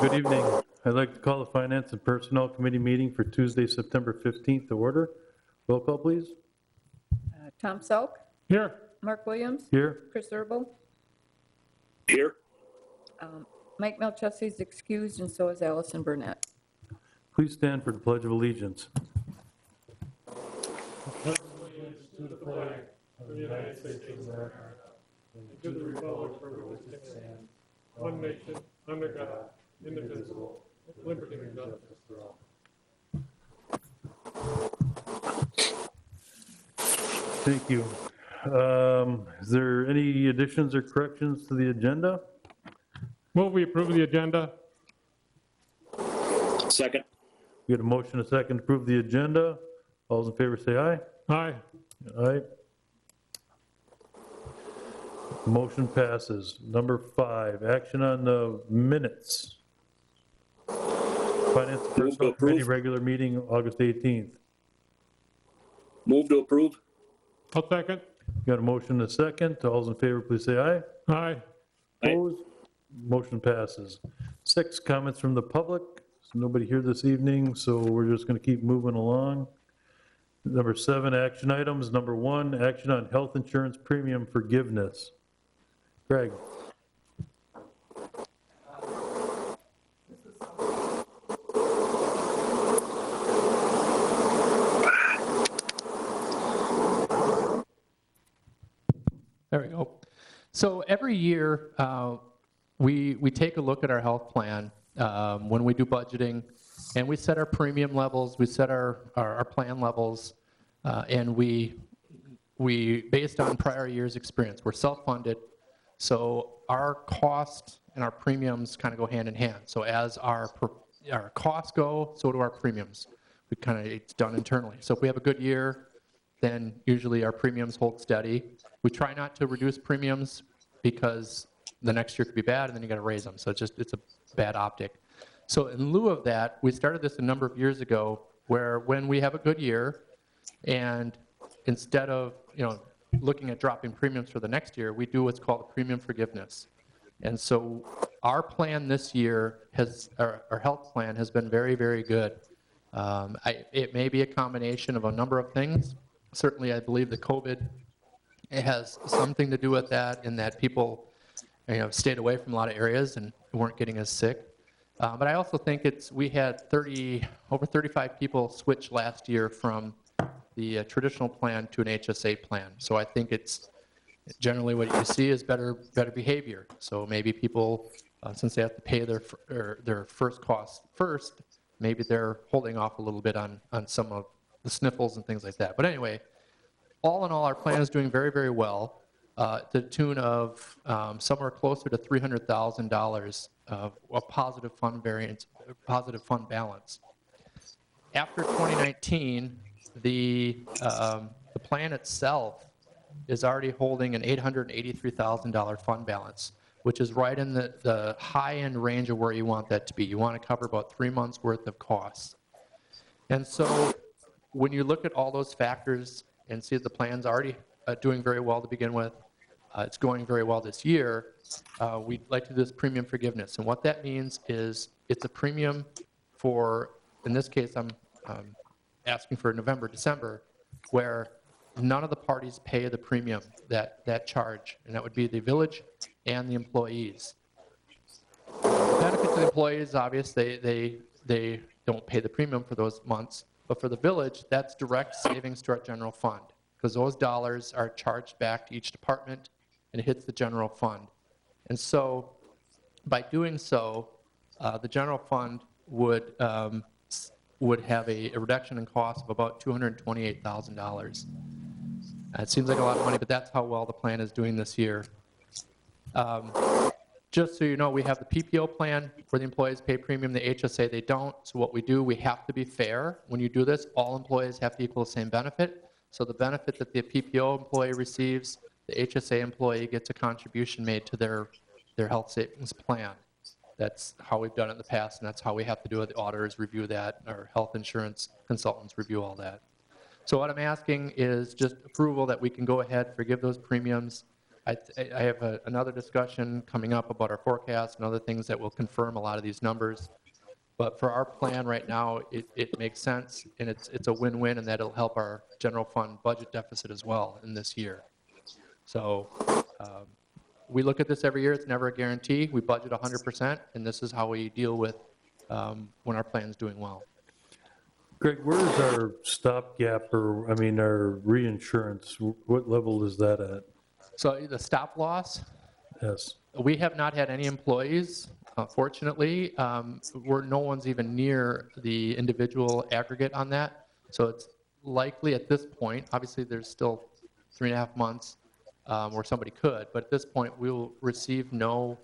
Good evening. I'd like to call the Finance and Personnel Committee meeting for Tuesday, September 15th to order. Roll call, please. Tom Selk, Here. Mark Williams, Here. Chris Herbal. Here. Mike Melchesky is excused, and so is Allison Burnett. Please stand for the Pledge of Allegiance. Pledge allegiance to the flag of the United States of America and to the republic for which it stands, one nation, under God, indivisible, with liberty and justice for all. Thank you. Is there any additions or corrections to the agenda? Move we approve the agenda. Second. We got a motion, a second to approve the agenda. All those in favor say aye. Aye. Aye. Motion passes. Number 5, action on the minutes. Finance and Personnel Committee regular meeting, August 18th. Move to approve. I'll second. Got a motion, a second. All those in favor, please say aye. Aye. Aye. Opposed? Motion passes. 6, comments from the public. There's nobody here this evening, so we're just going to keep moving along. Number 7, action items. Number 1, action on health insurance premium forgiveness. Greg. There we go. So every year, we take a look at our health plan when we do budgeting, and we set our premium levels, we set our plan levels, and we based on prior year's experience. We're self-funded, so our cost and our premiums kind of go hand in hand. So as our costs go, so do our premiums. It's done internally. So if we have a good year, then usually our premiums hold steady. We try not to reduce premiums because the next year could be bad and then you got to raise them. So it's a bad optic. So in lieu of that, we started this a number of years ago where when we have a good year and instead of looking at dropping premiums for the next year, we do what's called a premium forgiveness. And so our plan this year our health plan has been very, very good. It may be a combination of a number of things. Certainly, I believe the COVID has something to do with that, in that people stayed away from a lot of areas and weren't getting as sick. But I also think we had over 35 people switch last year from the traditional plan to an HSA plan. So I think it's generally what you see is better behavior. So maybe people, since they have to pay their first costs first, maybe they're holding off a little bit on some of the sniffles and things like that. But anyway, all in all, our plan is doing very, very well, to the tune of somewhere closer to $300,000 of a positive fund balance. After 2019, the plan itself is already holding an $883,000 fund balance, which is right in the high-end range of where you want that to be. You want to cover about 3 months' worth of costs. And so when you look at all those factors and see that the plan's already doing very well to begin with, it's going very well this year, we'd like to do this premium forgiveness. And what that means is it's a premium for, in this case, I'm asking for November, December, where none of the parties pay the premium, that charge, and that would be the village and the employees. Benefit to the employees, obviously, they don't pay the premium for those months, but for the village, that's direct savings to our general fund, because those dollars are charged back to each department and it hits the general fund. And so by doing so, the general fund would have a reduction in cost of about $228,000. It seems like a lot of money, but that's how well the plan is doing this year. Just so you know, we have the PPO plan where the employees pay premium, the HSA they don't. So what we do, we have to be fair. When you do this, all employees have to equal the same benefit. So the benefit that the PPO employee receives, the HSA employee gets a contribution made to their health savings plan. That's how we've done it in the past, and that's how we have to do it. The auditors review that, our health insurance consultants review all that. So what I'm asking is just approval that we can go ahead, forgive those premiums. I have another discussion coming up about our forecast and other things that will confirm a lot of these numbers. But for our plan right now, it makes sense, and it's a win-win, and that'll help our general fund budget deficit as well in this year. So we look at this every year. It's never a guarantee. We budget 100%, and this is how we deal with when our plan's doing well. Greg, where is our stopgap, or, I mean, our reinsurance? What level is that at? So the stop loss, Yes. we have not had any employees, fortunately. No one's even near the individual aggregate on that. So it's likely at this point, obviously there's still 3.5 months where somebody could, but at this point we'll receive no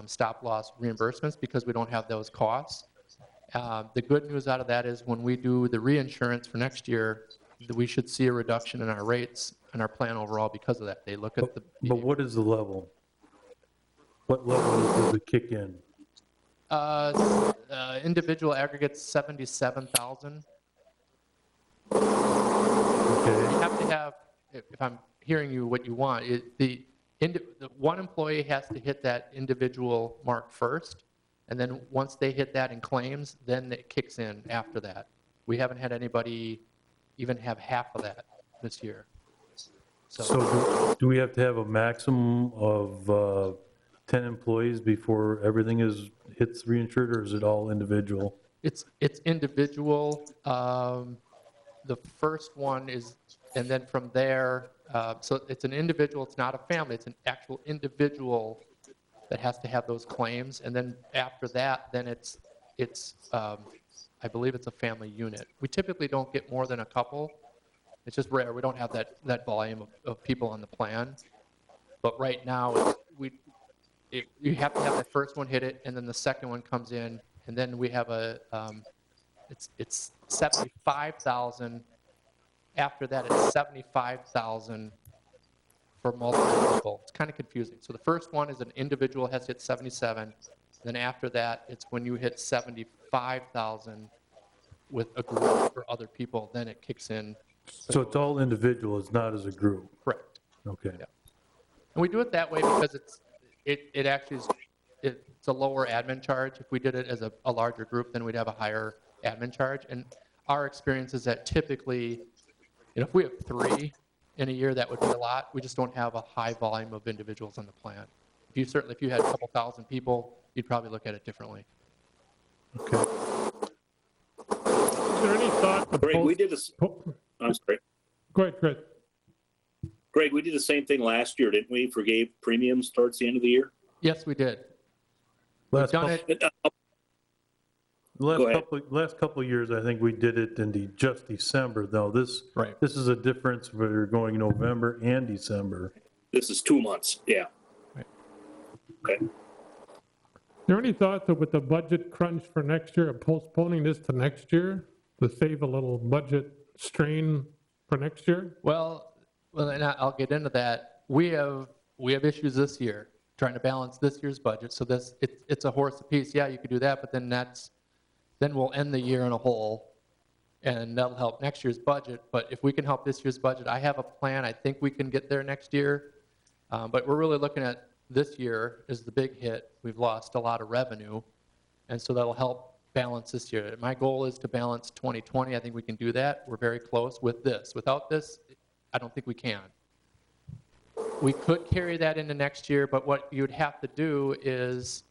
stop loss reimbursements because we don't have those costs. The good news out of that is when we do the reinsurance for next year, we should see a reduction in our rates and our plan overall because of that. They look at the. But what is the level? What level does it kick in? Individual aggregates 77,000. Okay. You have to have, if I'm hearing you what you want, the one employee has to hit that individual mark first, and then once they hit that in claims, then it kicks in after that. We haven't had anybody even have half of that this year. So do we have to have a maximum of 10 employees before everything hits reinsured, or is it all individual? It's individual. The first one is, and then from there, so it's an individual, it's not a family, it's an actual individual that has to have those claims, and then after that, then it's I believe it's a family unit. We typically don't get more than a couple. It's just rare. We don't have that volume of people on the plan. But right now, you have to have the first one hit it, and then the second one comes in, and then we have it's 75,000. After that, it's 75,000 for multiple people. It's kind of confusing. So the first one is an individual has hit 77. Then after that, it's when you hit 75,000 with a group or other people, then it kicks in. So it's all individual, it's not as a group? Correct. Okay. Yeah. And we do it that way because it actually is, it's a lower admin charge. If we did it as a larger group, then we'd have a higher admin charge. And our experience is that typically, if we have 3 in a year, that would be a lot. We just don't have a high volume of individuals on the plan. If you had a couple thousand people, you'd probably look at it differently. Okay. Is there any thought to Greg, we post? did this, I'm sorry. Go ahead, Chris. Greg, we did the same thing last year, didn't we? Forgave premiums towards the end of the year? Yes, we did. Last We've done couple, it. Go ahead. last couple of years, I think we did it in just December, though. This Right. This is a difference where you're going November and December. This is 2 months, yeah. Right. Okay. Is there any thought that with the budget crunch for next year, of postponing this to next year to save a little budget strain for next year? Well, and I'll get into that. We have issues this year trying to balance this year's budget. So it's a horse apiece. Yeah, you could do that, but then we'll end the year in a hole, and that'll help next year's budget. But if we can help this year's budget, I have a plan. I think we can get there next year. But we're really looking at this year is the big hit. We've lost a lot of revenue, and so that'll help balance this year. My goal is to balance 2020. I think we can do that. We're very close with this. Without this, I don't think we can. We could carry that into next year, but what you'd have to do is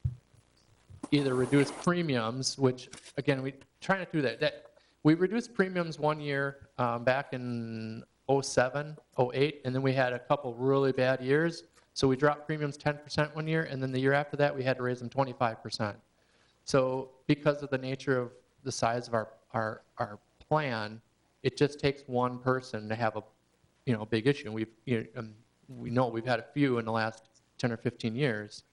either reduce premiums, which, again, we try not to do that. We reduced premiums one year back in 07, 08, and then we had a couple really bad years. So we dropped premiums 10% one year, and then the year after that, we had to raise them 25%. So because of the nature of the size of our plan, it just takes one person to have a big issue. We know we've had a few in the last 10 or 15 years.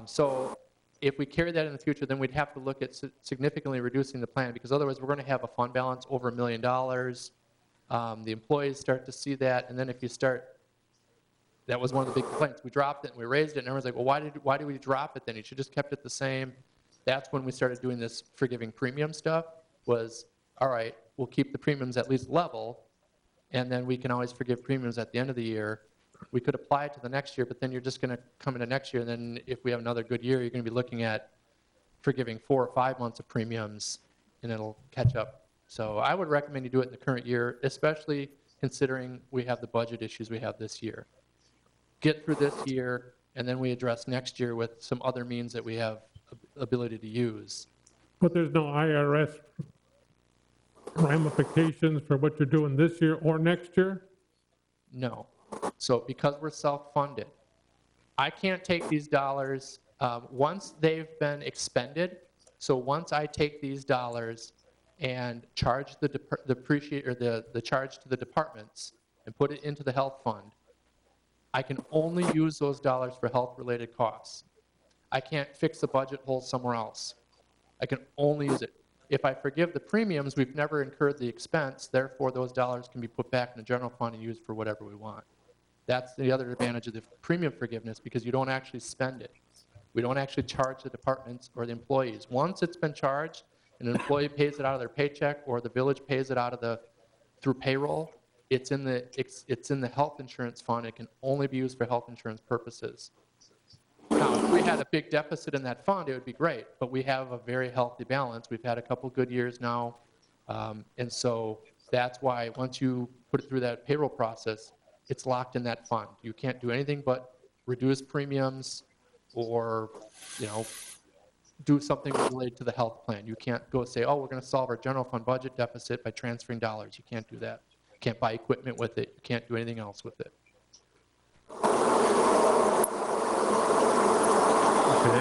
So if we carry that in the future, then we'd have to look at significantly reducing the plan, because otherwise we're going to have a fund balance over $1 million. The employees start to see that, and then if you start, that was one of the big complaints. We dropped it and we raised it, and everyone's like, well, why did we drop it then? You should just kept it the same. That's when we started doing this forgiving premium stuff, was, all right, we'll keep the premiums at least level, and then we can always forgive premiums at the end of the year. we could apply it to the next year, but then you're just going to come into next year, and then if we have another good year, you're going to be looking at forgiving 4 or 5 months of premiums, and it'll catch up. So I would recommend you do it in the current year, especially considering we have the budget issues we have this year. Get through this year, and then we address next year with some other means that we have ability to use. But there's no IRS ramifications for what you're doing this year or next year? No. So because we're self-funded, I can't take these dollars, once they've been expended, so once I take these dollars and charge the charge to the departments and put it into the health fund, I can only use those dollars for health-related costs. I can't fix the budget hole somewhere else. I can only use it. If I forgive the premiums, we've never incurred the expense, therefore those dollars can be put back in the general fund and used for whatever we want. That's the other advantage of the premium forgiveness, because you don't actually spend it. We don't actually charge the departments or the employees. Once it's been charged, and an employee pays it out of their paycheck or the village pays it out of through payroll, it's in the health insurance fund. It can only be used for health insurance purposes. Now, if we had a big deficit in that fund, it would be great, but we have a very healthy balance. We've had a couple good years now, and so that's why once you put it through that payroll process, it's locked in that fund. You can't do anything but reduce premiums or, do something related to the health plan. You can't go say, oh, we're going to solve our general fund budget deficit by transferring dollars. You can't do that. You can't buy equipment with it. You can't do anything else with it. Okay.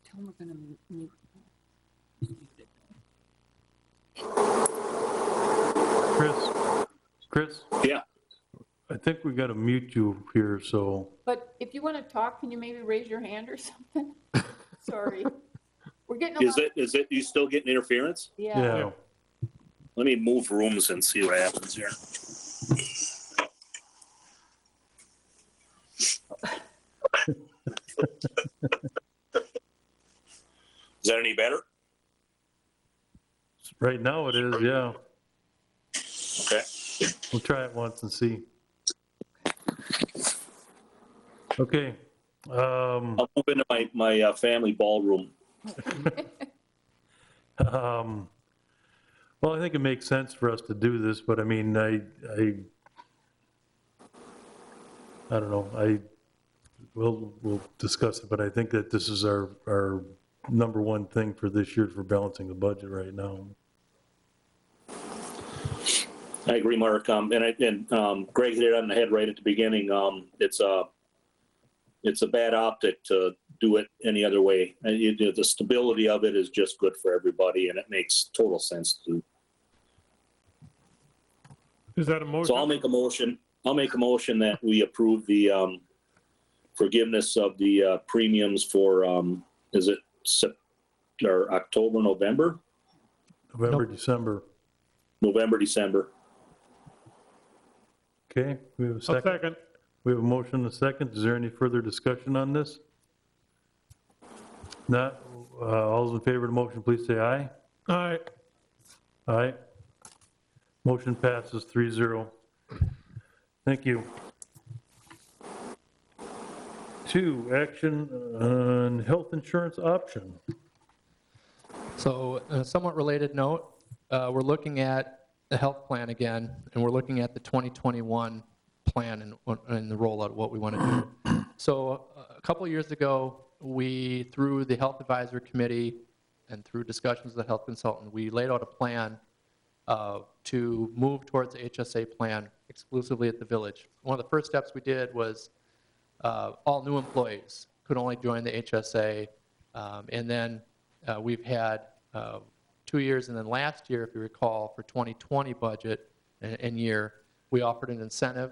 Tell them we're going to mute. Chris? Yeah. I think we got to mute you here, so. But if you want to talk, can you maybe raise your hand or something? Sorry. We're getting a lot. You still getting interference? Yeah. Let me move rooms and see what happens here. Is that any better? Right now it is, yeah. Okay. We'll try it once and see. Okay. I'll move into my family ballroom. Well, I think it makes sense for us to do this, but I mean, I don't know. We'll discuss it, but I think that this is our number one thing for this year for balancing the budget right now. I agree, Mark. And Greg hit it on the head right at the beginning. It's a bad optic to do it any other way. And the stability of it is just good for everybody, and it makes total sense to do. Is that a motion? So I'll make a motion that we approve the forgiveness of the premiums for, is it October, November? November, Nope. December. November, December. Okay, we have a A second. second. We have a motion and a second. Is there any further discussion on this? Not, all those in favor of the motion, please say aye. Aye. Aye. Motion passes 3-0. Thank you. 2, action on health insurance option. So a somewhat related note, we're looking at the health plan again, and we're looking at the 2021 plan and the rollout of what we want to do. So a couple of years ago, we, through the Health Advisory Committee and through discussions with the health consultant, we laid out a plan to move towards the HSA plan exclusively at the village. One of the first steps we did was all new employees could only join the HSA, and then we've had 2 years, and then last year, if you recall, for 2020 budget and year, we offered an incentive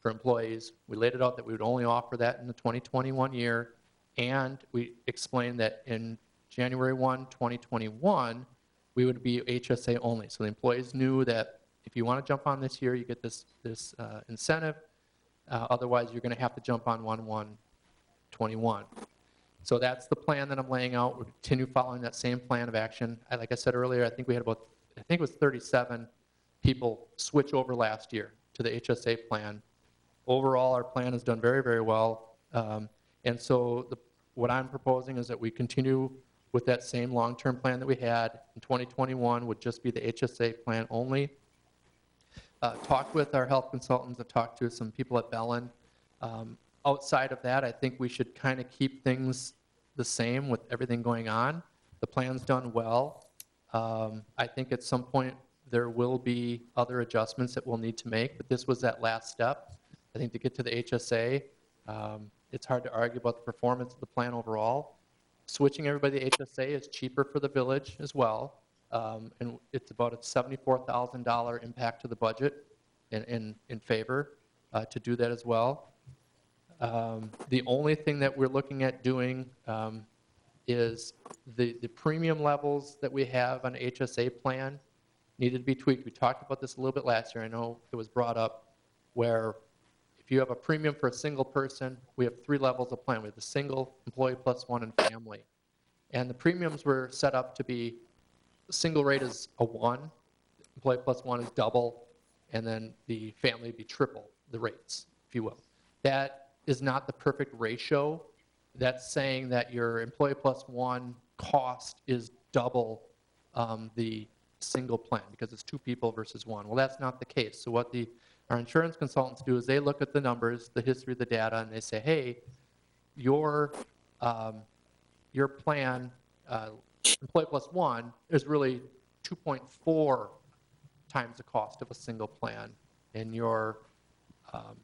for employees. We laid it out that we would only offer that in the 2021 year, and we explained that in January 1, 2021, we would be HSA only. So the employees knew that if you want to jump on this year, you get this incentive. Otherwise, you're going to have to jump on 1/1/21. So that's the plan that I'm laying out. We'll continue following that same plan of action. Like I said earlier, I think we had it was 37 people switch over last year to the HSA plan. overall, our plan has done very, very well. And so what I'm proposing is that we continue with that same long-term plan that we had in 2021, would just be the HSA plan only. Talked with our health consultants, I've talked to some people at Bellin. Outside of that, I think we should kind of keep things the same with everything going on. The plan's done well. I think at some point there will be other adjustments that we'll need to make, but this was that last step. I think to get to the HSA, it's hard to argue about the performance of the plan overall. Switching everybody to HSA is cheaper for the village as well, and it's about a $74,000 impact to the budget in favor to do that as well. The only thing that we're looking at doing is the premium levels that we have on HSA plan needed to be tweaked. We talked about this a little bit last year. I know it was brought up where if you have a premium for a single person, we have 3 levels of plan. We have the single, employee plus 1, and family. And the premiums were set up to be single rate is a 1, employee plus 1 is double, and then the family would be triple the rates, if you will. That is not the perfect ratio. That's saying that your employee plus 1 cost is double the single plan because it's 2 people versus 1. Well, that's not the case. So what our insurance consultants do is they look at the numbers, the history of the data, and they say, hey, your plan, employee plus 1, is really 2.4 times the cost of a single plan, and your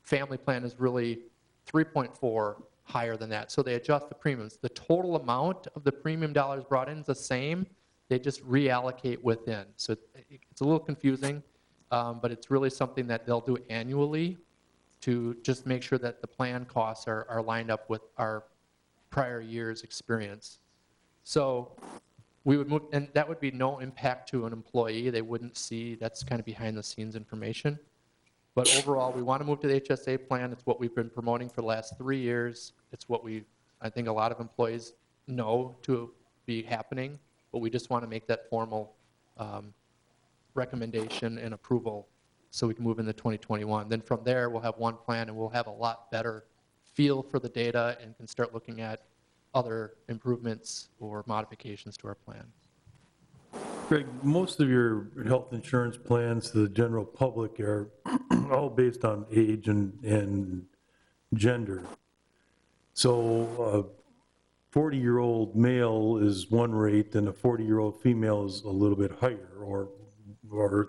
family plan is really 3.4 higher than that. So they adjust the premiums. The total amount of the premium dollars brought in is the same. They just reallocate within. So it's a little confusing, but it's really something that they'll do annually to just make sure that the plan costs are lined up with our prior year's experience. So we would move, and that would be no impact to an employee. They wouldn't see, that's kind of behind the scenes information. But overall, we want to move to the HSA plan. It's what we've been promoting for the last 3 years. It's what I think a lot of employees know to be happening, but we just want to make that formal recommendation and approval so we can move into 2021. Then from there, we'll have one plan and we'll have a lot better feel for the data and can start looking at other improvements or modifications to our plan. Greg, most of your health insurance plans to the general public are all based on age and gender. So a 40-year-old male is one rate and a 40-year-old female is a little bit higher, or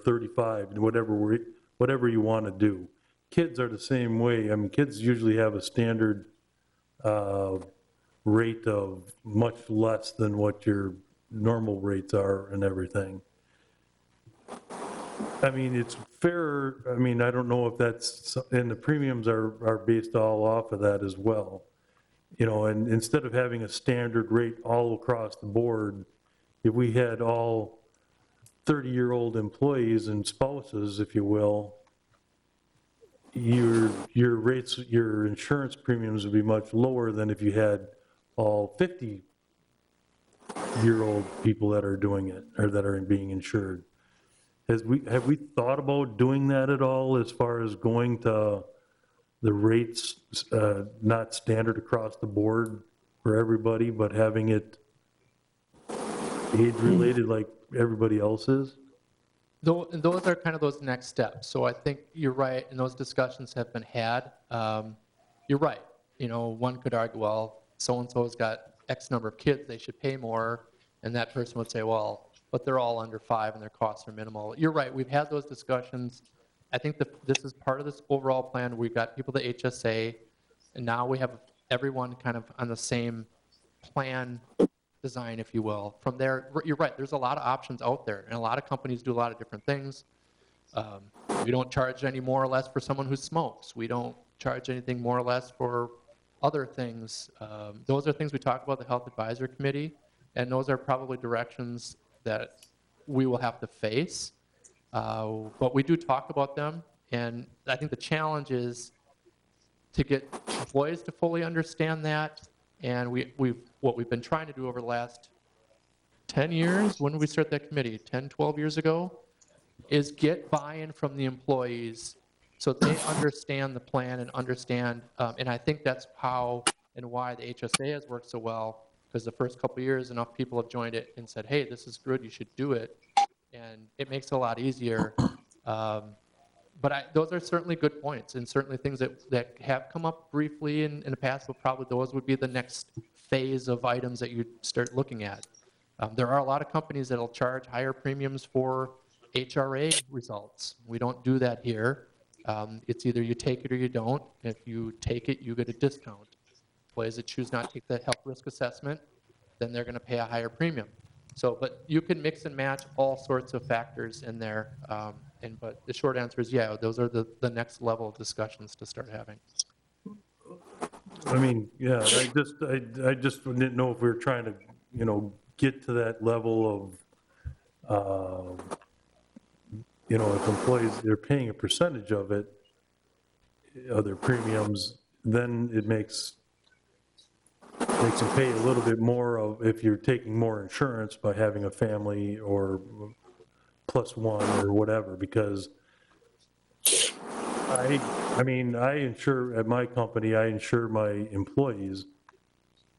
35, whatever you want to do. Kids are the same way. I mean, kids usually have a standard rate of much less than what your normal rates are and everything. I mean, it's fair. I mean, I don't know if that's, and the premiums are based all off of that as well. You know, and instead of having a standard rate all across the board, if we had all 30-year-old employees and spouses, if you will, your rates, your insurance premiums would be much lower than if you had all 50-year-old people that are doing it or that are being insured. Have we thought about doing that at all as far as going to the rates not standard across the board for everybody, but having it age related like everybody else is? Those are kind of those next steps. So I think you're right, and those discussions have been had. You're right. You know, one could argue, well, so-and-so's got X number of kids, they should pay more, and that person would say, well, but they're all under 5 and their costs are minimal. You're right, we've had those discussions. I think this is part of this overall plan. We've got people to HSA, and now we have everyone kind of on the same plan design, if you will. From there, you're right, there's a lot of options out there, and a lot of companies do a lot of different things. We don't charge any more or less for someone who smokes. We don't charge anything more or less for other things. Those are things we talk about at the Health Advisory Committee, and those are probably directions that we will have to face. But we do talk about them, and I think the challenge is to get employees to fully understand that. And what we've been trying to do over the last 10 years, when did we start that committee? 10, 12 years ago? Is get buy-in from the employees So they understand the plan and understand, and I think that's how and why the HSA has worked so well, because the first couple of years, enough people have joined it and said, hey, this is good, you should do it. And it makes it a lot easier. But those are certainly good points, and certainly things that have come up briefly in the past, but probably those would be the next phase of items that you start looking at. There are a lot of companies that will charge higher premiums for HRA results. We don't do that here. It's either you take it or you don't. If you take it, you get a discount. Employees that choose not to take the health risk assessment, then they're going to pay a higher premium. So, but you can mix and match all sorts of factors in there. But the short answer is, yeah, those are the next level of discussions to start having. I mean, yeah, I just didn't know if we were trying to, get to that level of, if employees, they're paying a percentage of it, of their premiums, then it makes them pay a little bit more of if you're taking more insurance by having a family or plus one or whatever, because I mean, I insure, at my company, I insure my employees,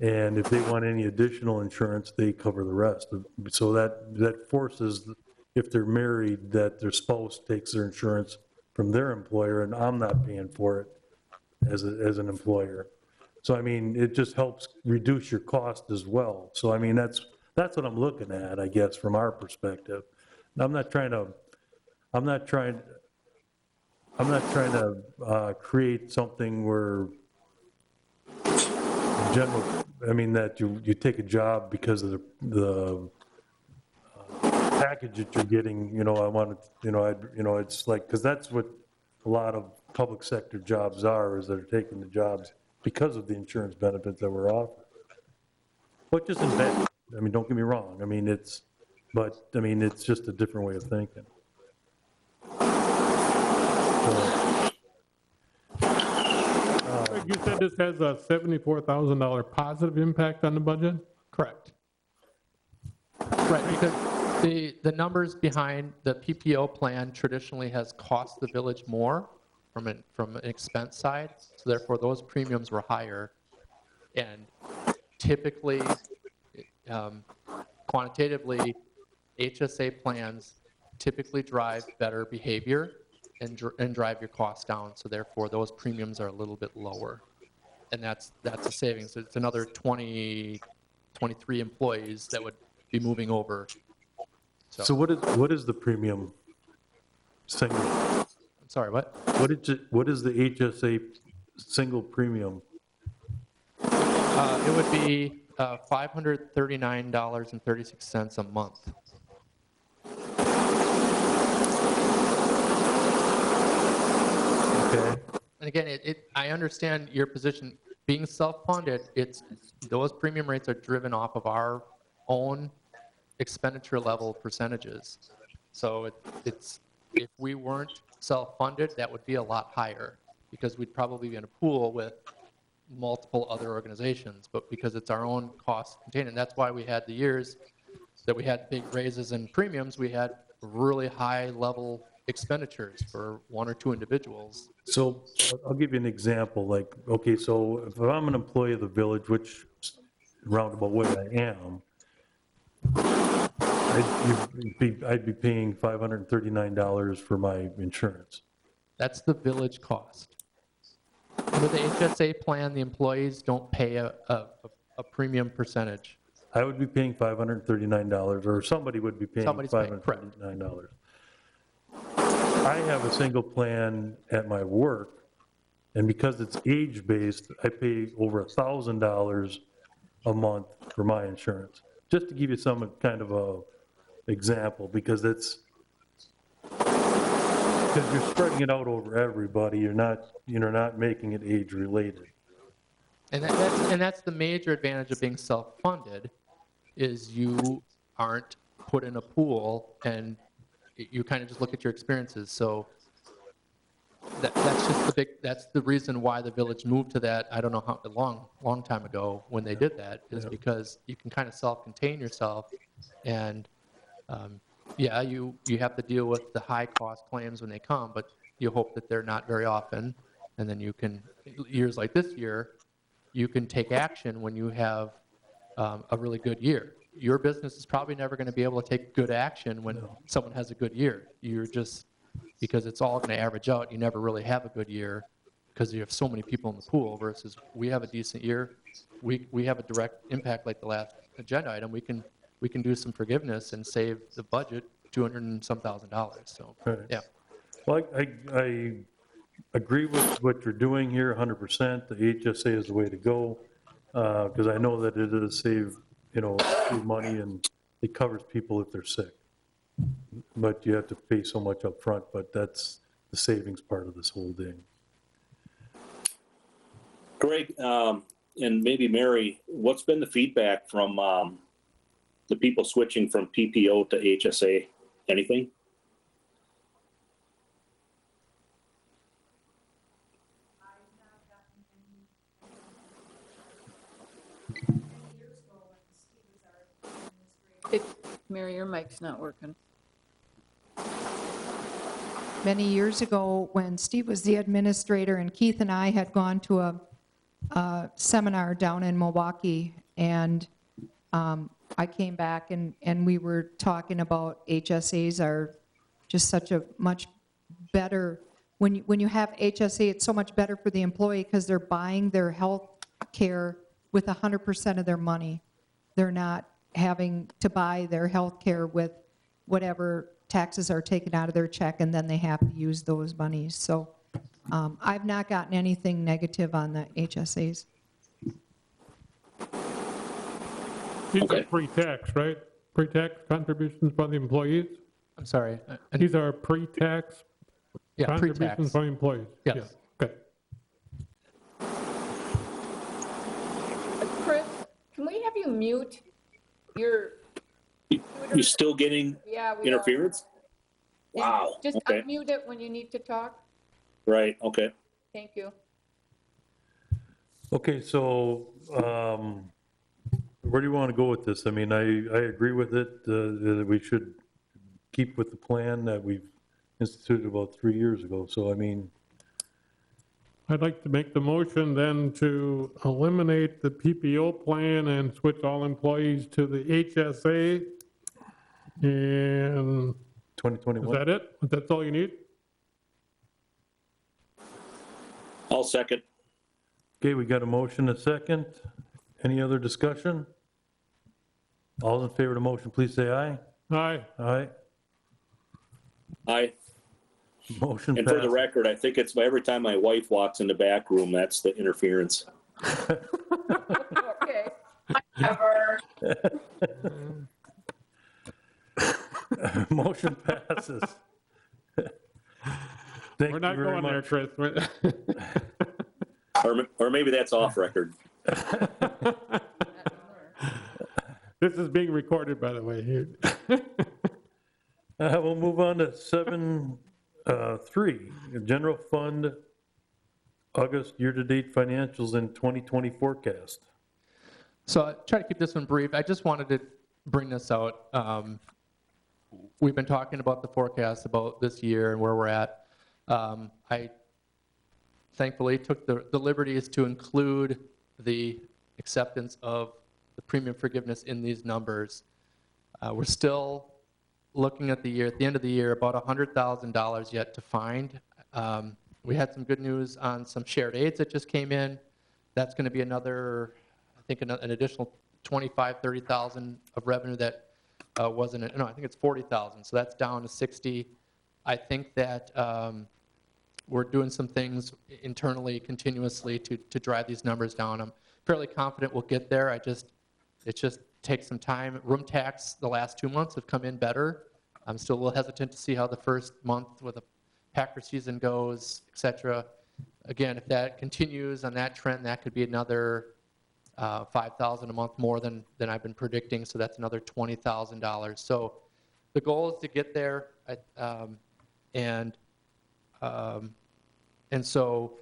and if they want any additional insurance, they cover the rest. So that forces, if they're married, that their spouse takes their insurance from their employer, and I'm not paying for it as an employer. So, I mean, it just helps reduce your cost as well. So, I mean, that's what I'm looking at, I guess, from our perspective. I'm not trying to create something where general, I mean, that you take a job because of the package that you're getting, I want to, it's like, because that's what a lot of public sector jobs are, is they're taking the jobs because of the insurance benefits that were offered. Which isn't bad. I mean, don't get me wrong. I mean, it's just a different way of thinking. Greg, you said this has a $74,000 positive impact on the budget? Correct. Right, because the numbers behind the PPO plan traditionally has cost the village more from an expense side, so therefore those premiums were higher. And typically, quantitatively, HSA plans typically drive better behavior and drive your costs down, so therefore those premiums are a little bit lower. And that's a savings. It's another 23 employees that would be moving over. So what is the premium single? I'm sorry, what? What is the HSA single premium? It would be $539.36 a month. Okay. And again, I understand your position. Being self-funded, those premium rates are driven off of our own expenditure level percentages. So if we weren't self-funded, that would be a lot higher, because we'd probably be in a pool with multiple other organizations. But because it's our own cost contained, and that's why we had the years that we had big raises in premiums, we had really high level expenditures for one or two individuals. So I'll give you an example. Like, okay, so if I'm an employee of the village, which roundabout way I am, I'd be paying $539 for my insurance. That's the village cost. Under the HSA plan, the employees don't pay a premium percentage. I would be paying $539, or somebody would be paying Somebody's paying, correct. $539. I have a single plan at my work, and because it's age-based, I pay over $1,000 a month for my insurance. Just to give you some kind of a example, because you're spreading it out over everybody. You're not making it age-related. And that's the major advantage of being self-funded, is you aren't put in a pool and you kind of just look at your experiences. So that's the reason why the village moved to that. I don't know how long time ago when they did that, is because you can kind of self-contain yourself, and you have to deal with the high cost claims when they come, but you hope that they're not very often, and then you can, years like this year, you can take action when you have a really good year. Your business is probably never going to be able to take good action when someone has a good year. You're just, because it's all going to average out, you never really have a good year because you have so many people in the pool versus we have a decent year. We have a direct impact like the last agenda item. We can do some forgiveness and save the budget $200 and some thousand. So, Right. yeah. Well, I agree with what you're doing here 100%. The HSA is the way to go, because I know that it does save money, and it covers people if they're sick. But you have to pay so much up front, but that's the savings part of this whole thing. Greg, and maybe Mary, what's been the feedback from the people switching from PPO to HSA? Anything? Mary, your mic's not working. Many years ago, when Steve was the administrator and Keith and I had gone to a seminar down in Milwaukee, and I came back and we were talking about HSAs are just such a much better, when you have HSA, it's so much better for the employee because they're buying their health care with 100% of their money. They're not having to buy their health care with whatever taxes are taken out of their check, and then they have to use those monies. So I've not gotten anything negative on the HSAs. These Okay. are pre-tax, right? Pre-tax contributions by the employees? I'm sorry. These are pre-tax Yeah, contributions pre-tax. by employees? Yes. Yeah, okay. Chris, can we have you mute your? You still getting Yeah, we interference? are. Wow. Just Okay. unmute it when you need to talk. Right. Okay. Thank you. Okay, so where do you want to go with this? I mean, I agree with it, that we should keep with the plan that we've instituted about 3 years ago. So, I mean, I'd like to make the motion then to eliminate the PPO plan and switch all employees to the HSA. And is 2021. that it? That's all you need? I'll second. Okay, we got a motion, a second. Any other discussion? All in favor of the motion, please say aye. Aye. Aye. Aye. Motion And for the passes. record, I think it's every time my wife walks in the back room, that's the interference. Okay. Motion passes. Thank We're you not very going there, much. Chris. Or maybe that's off record. This is being recorded, by the way. We'll move on to 7.3, General Fund, August year-to-date financials and 2020 forecast. So I try to keep this one brief. I just wanted to bring this out. We've been talking about the forecast about this year and where we're at. I thankfully took the liberties to include the acceptance of the premium forgiveness in these numbers. We're still looking at the year, at the end of the year, about $100,000 yet to find. We had some good news on some shared aids that just came in. That's going to be another, I think, an additional 25, 30,000 of revenue that wasn't, no, I think it's 40,000. So that's down to 60. I think that we're doing some things internally, continuously to drive these numbers down. I'm fairly confident we'll get there. It just takes some time. Room tax, the last 2 months have come in better. I'm still a little hesitant to see how the first month with the Packer season goes, et cetera. Again, if that continues on that trend, that could be another $5,000 a month more than I've been predicting. So that's another $20,000. So the goal is to get there, and so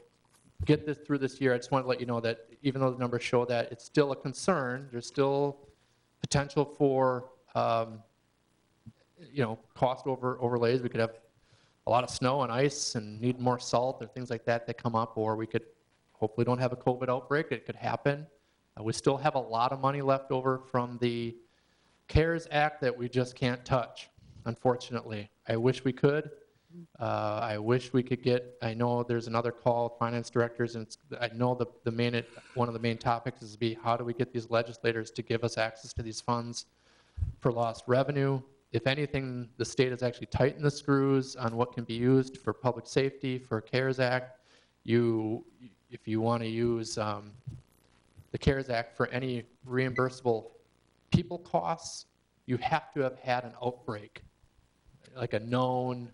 get this through this year. I just want to let you know that even though the numbers show that, it's still a concern. There's still potential for cost overlays. We could have a lot of snow and ice and need more salt or things like that that come up, or we could hopefully don't have a COVID outbreak. It could happen. We still have a lot of money left over from the CARES Act that we just can't touch, unfortunately. I wish we could. I wish we could get, I know there's another call, finance directors, and I know one of the main topics is how do we get these legislators to give us access to these funds for lost revenue. If anything, the state has actually tightened the screws on what can be used for public safety, for CARES Act. If you want to use the CARES Act for any reimbursable people costs, you have to have had an outbreak, like a known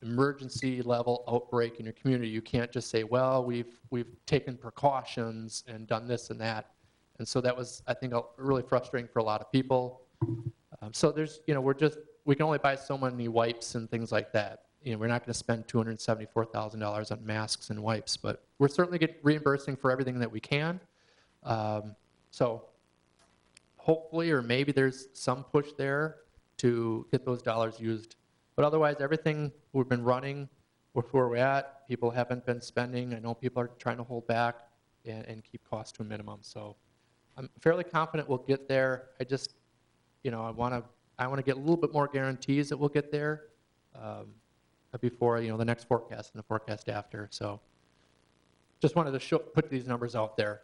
emergency level outbreak in your community. You can't just say, well, we've taken precautions and done this and that. And so that was, I think, really frustrating for a lot of people. So there's, we can only buy so many wipes and things like that. We're not going to spend $274,000 on masks and wipes, but we're certainly reimbursing for everything that we can. So hopefully, or maybe there's some push there to get those dollars used. But otherwise, everything we've been running with where we're at, people haven't been spending. I know people are trying to hold back and keep costs to a minimum. So I'm fairly confident we'll get there. I just, I want to get a little bit more guarantees that we'll get there before, the next forecast and the forecast after. So just wanted to put these numbers out there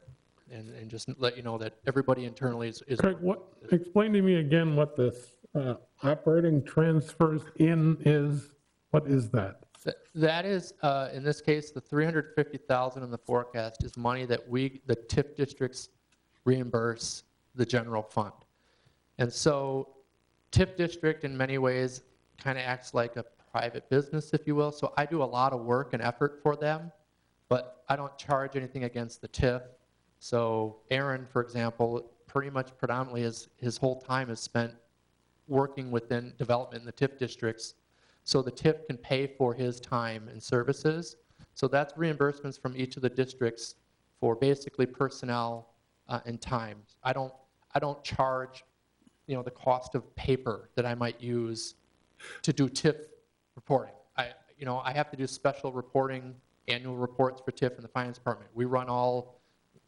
and just let you know that everybody internally is. Craig, explain to me again what this operating transfers in is. What is that? That is, in this case, the $350,000 in the forecast is money that the TIF districts reimburse the general fund. And so TIF district in many ways kind of acts like a private business, if you will. So I do a lot of work and effort for them, but I don't charge anything against the TIF. So Aaron, for example, pretty much predominantly his whole time is spent working within development in the TIF districts. So the TIF can pay for his time and services. So that's reimbursements from each of the districts for basically personnel and time. I don't charge, the cost of paper that I might use to do TIF reporting. I have to do special reporting, annual reports for TIF in the finance department. We run all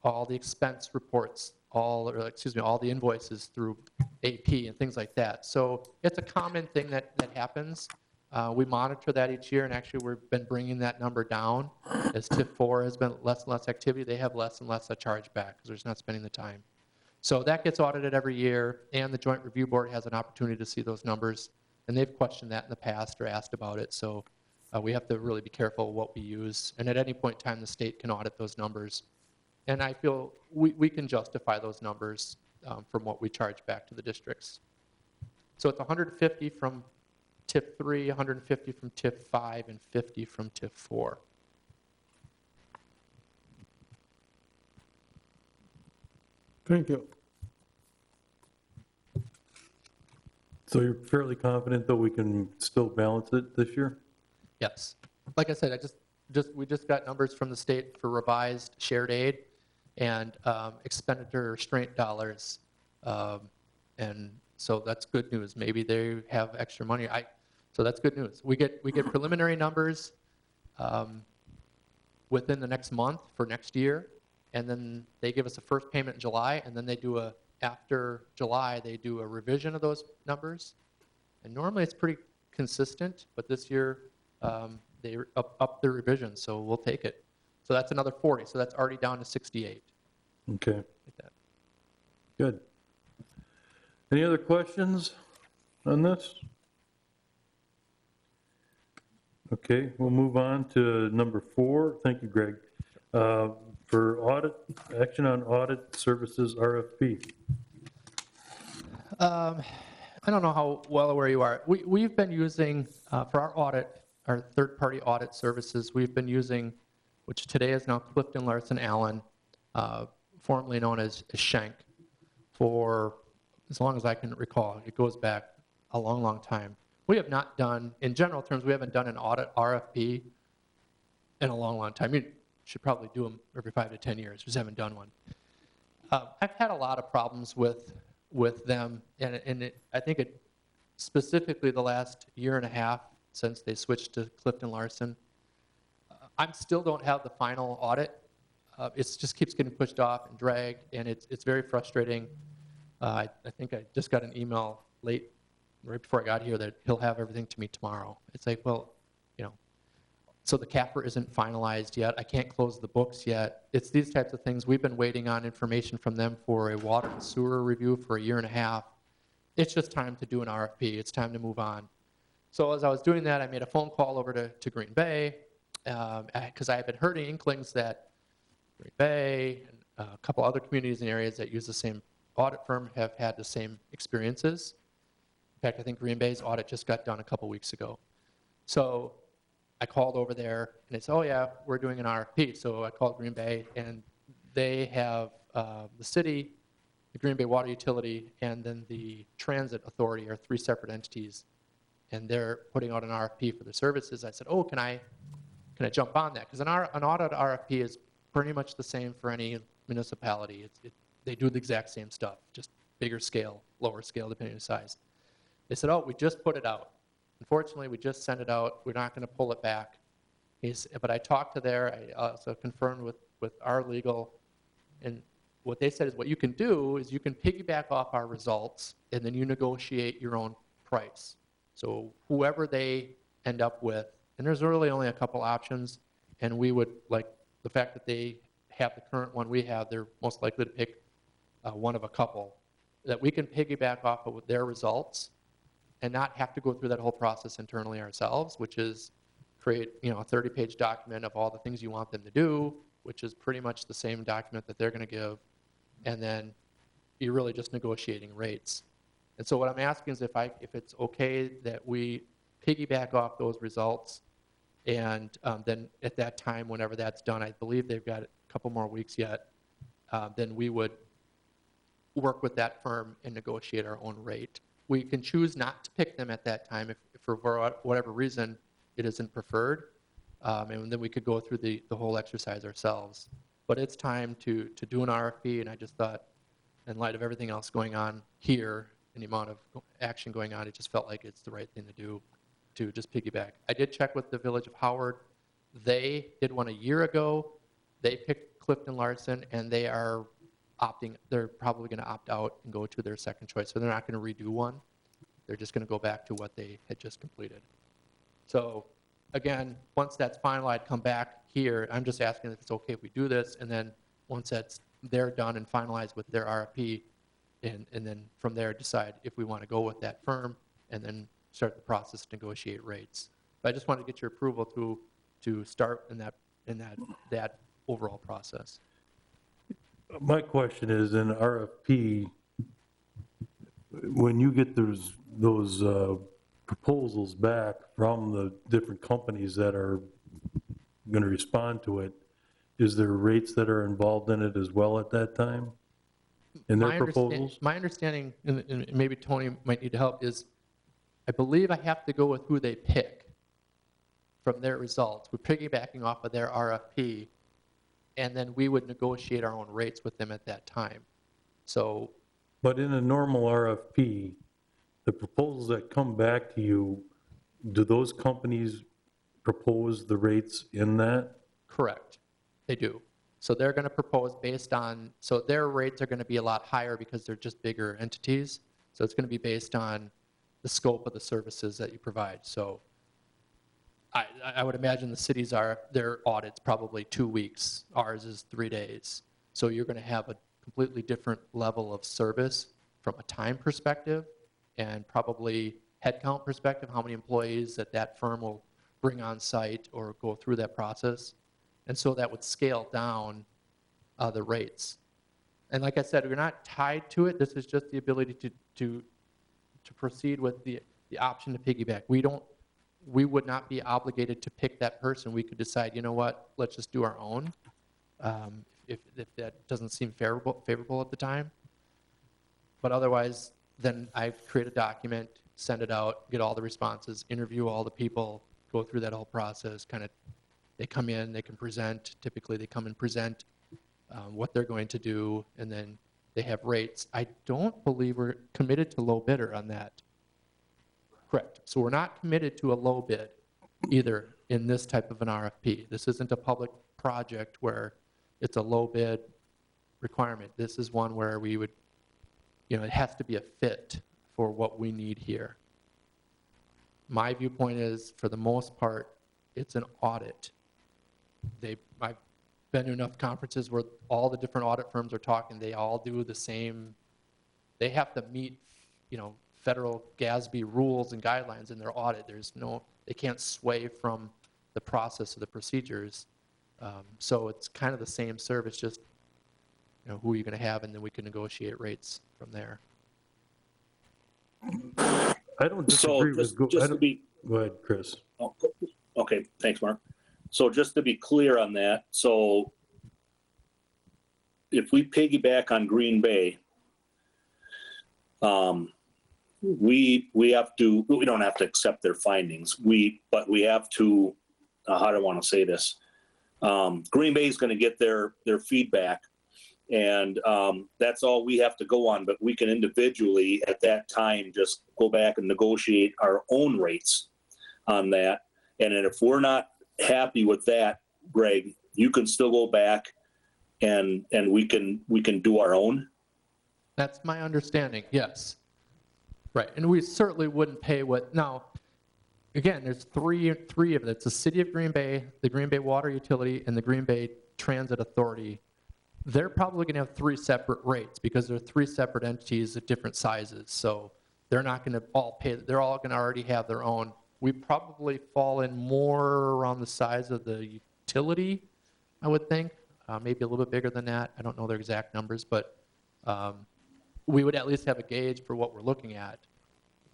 the expense reports, all the invoices through AP and things like that. So it's a common thing that happens. We monitor that each year, and actually we've been bringing that number down. As TIF 4 has been less and less activity, they have less and less a charge back because they're just not spending the time. So that gets audited every year, and the Joint Review Board has an opportunity to see those numbers, and they've questioned that in the past or asked about it. So we have to really be careful what we use, and at any point in time, the state can audit those numbers. And I feel we can justify those numbers from what we charge back to the districts. So it's 150 from TIF 3, 150 from TIF 5, and 50 from TIF 4. Thank you. So you're fairly confident that we can still balance it this year? Yes. Like I said, we just got numbers from the state for revised shared aid and expenditure restraint dollars. And so that's good news. Maybe they have extra money. So that's good news. We get preliminary numbers within the next month for next year, and then they give us a first payment in July, and then after July, they do a revision of those numbers. And normally it's pretty consistent, but this year they up the revision, so we'll take it. So that's another 40, so that's already down to 68. Okay. Like that. Good. Any other questions on this? Okay, we'll move on to number 4. Thank you, Greg. For audit, action on audit services RFP. I don't know how well aware you are. We've been using, for our audit, our third-party audit services, we've been using, which today is now Clifton Larson Allen, formerly known as Schenck, for as long as I can recall. It goes back a long, long time. We have not done, in general terms, we haven't done an audit RFP in a long, long time. You should probably do them every 5 to 10 years. We just haven't done one. I've had a lot of problems with them, and I think specifically the last year and a half since they switched to Clifton Larson. I still don't have the final audit. It just keeps getting pushed off and dragged, and it's very frustrating. I think I just got an email right before I got here, that he'll have everything to me tomorrow. It's like, well, so the CAFR isn't finalized yet. I can't close the books yet. It's these types of things. We've been waiting on information from them for a water and sewer review for 1.5 years. It's just time to do an RFP. It's time to move on. So as I was doing that, I made a phone call over to Green Bay, because I had been hearing inklings that Green Bay and a couple other communities and areas that use the same audit firm have had the same experiences. In fact, I think Green Bay's audit just got done a couple weeks ago. So I called over there, and they said, oh yeah, we're doing an RFP. So I called Green Bay, and they have the city, the Green Bay Water Utility, and then the Transit Authority are 3 separate entities, and they're putting out an RFP for the services. I said, oh, can I jump on that? Because an audit RFP is pretty much the same for any municipality. They do the exact same stuff, just bigger scale, lower scale, depending on the size. They said, oh, we just put it out. Unfortunately, we just sent it out. We're not going to pull it back. But I talked to I also confirmed with our legal, and what they said is what you can do is you can piggyback off our results, and then you negotiate your own price. So whoever they end up with, and there's really only a couple options, and we would, like the fact that they have the current one we have, they're most likely to pick one of a couple, that we can piggyback off of their results and not have to go through that whole process internally ourselves, which is create a 30-page document of all the things you want them to do, which is pretty much the same document that they're going to give, and then you're really just negotiating rates. And so what I'm asking is if it's okay that we piggyback off those results, and then at that time, whenever that's done, I believe they've got a couple more weeks yet, then we would work with that firm and negotiate our own rate. We can choose not to pick them at that time if for whatever reason it isn't preferred, and then we could go through the whole exercise ourselves. But it's time to do an RFP, and I just thought, in light of everything else going on here and the amount of action going on, it just felt like it's the right thing to do, to just piggyback. I did check with the Village of Howard. They did one 1 year ago. They picked Clifton Larson, and they're probably going to opt out and go to their second choice. So they're not going to redo one. They're just going to go back to what they had just completed. So again, once that's final, I'd come back here. I'm just asking if it's okay if we do this, and then once they're done and finalized with their RFP, and then from there decide if we want to go with that firm, and then start the process to negotiate rates. But I just wanted to get your approval to start in that overall process. My question is, in RFP, when you get those proposals back from the different companies that are going to respond to it, is there rates that are involved in it as well at that time, in their proposals? My understanding, and maybe Tony might need to help, is I believe I have to go with who they pick from their results. We're piggybacking off of their RFP, and then we would negotiate our own rates with them at that time. So, But in a normal RFP, the proposals that come back to you, do those companies propose the rates in that? correct, they do. So they're going to propose based on, so their rates are going to be a lot higher because they're just bigger entities. So it's going to be based on the scope of the services that you provide. So I would imagine the cities their audit's probably 2 weeks. Ours is 3 days. So you're going to have a completely different level of service from a time perspective and probably headcount perspective, how many employees that firm will bring on site or go through that process. And so that would scale down the rates. And like I said, we're not tied to it. This is just the ability to proceed with the option to piggyback. We would not be obligated to pick that person. We could decide, you know what, let's just do our own, if that doesn't seem favorable at the time. But otherwise, then I create a document, send it out, get all the responses, interview all the people, go through that whole process, they come in, they can present. Typically, they come and present what they're going to do, and then they have rates. I don't believe we're committed to low bidder on that. Correct. So we're not committed to a low bid either in this type of an RFP. This isn't a public project where it's a low bid requirement. This is one where we would, it has to be a fit for what we need here. My viewpoint is, for the most part, it's an audit. I've been to enough conferences where all the different audit firms are talking, they all do the same, they have to meet, federal GASB rules and guidelines in their audit. They can't sway from the process or the procedures. So it's kind of the same service, just, who are you going to have, and then we can negotiate rates from there. I don't So disagree with, go ahead, Chris. Oh, okay, thanks, Mark. So just to be clear on that, so if we piggyback on Green Bay, we don't have to accept their findings. But we have to, how do I want to say this? Green Bay is going to get their feedback, and that's all we have to go on. But we can individually at that time just go back and negotiate our own rates on that. And then if we're not happy with that, Greg, you can still go back and we can do our own. That's my understanding, yes. Right, and we certainly wouldn't pay now, again, there's three of it. It's the City of Green Bay, the Green Bay Water Utility, and the Green Bay Transit Authority. They're probably gonna have 3 separate rates because they're 3 separate entities of different sizes. So they're not gonna all pay, they're all gonna already have their own. We probably fall in more around the size of the utility, I would think. Maybe a little bit bigger than that. I don't know their exact numbers, but we would at least have a gauge for what we're looking at.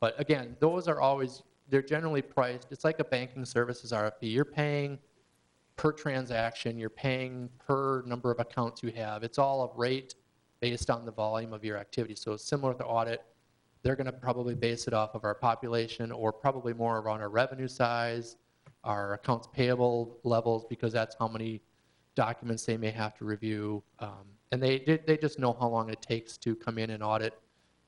But again, those are always, they're generally priced, it's like a banking services RFP. You're paying per transaction, you're paying per number of accounts you have. It's all a rate based on the volume of your activity. So it's similar to audit. They're going to probably base it off of our population, or probably more around our revenue size, our accounts payable levels, because that's how many documents they may have to review. And they just know how long it takes to come in and audit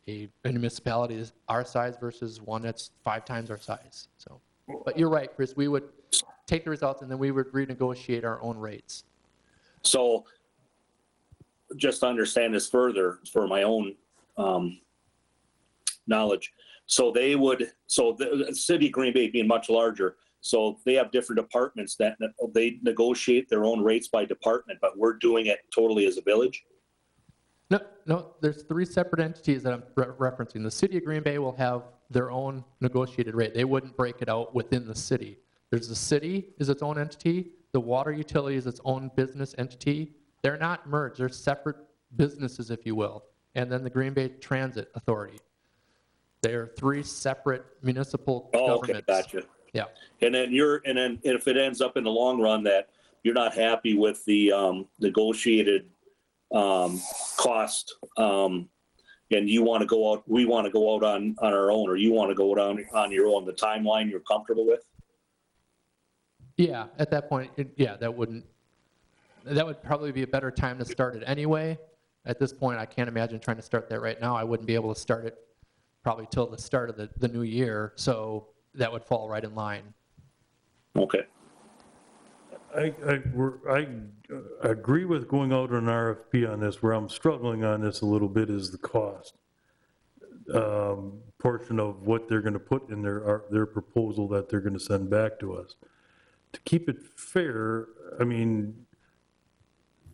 a municipality our size versus one that's 5 times our size. So, but you're right, Chris, we would take the results and then we would renegotiate our own rates. So just to understand this further for my own knowledge. So the city of Green Bay being much larger, so they have different departments that they negotiate their own rates by department, but we're doing it totally as a village? No, there's 3 separate entities that I'm referencing. The City of Green Bay will have their own negotiated rate. They wouldn't break it out within the city. There's the city is its own entity. The water utility is its own business entity. They're not merged. They're separate businesses, if you will. And then the Green Bay Transit Authority. They are 3 separate municipal governments. Okay, gotcha. Yeah. And then if it ends up in the long run that you're not happy with the negotiated cost, and we want to go out on our own, or you want to go down on your own, the timeline you're comfortable with? Yeah, at that point, that would probably be a better time to start it anyway. At this point, I can't imagine trying to start that right now. I wouldn't be able to start it probably till the start of the new year, so that would fall right in line. Okay. I agree with going out on an RFP on this. Where I'm struggling on this a little bit is the cost portion of what they're going to put in their proposal that they're going to send back to us. To keep it fair, I mean,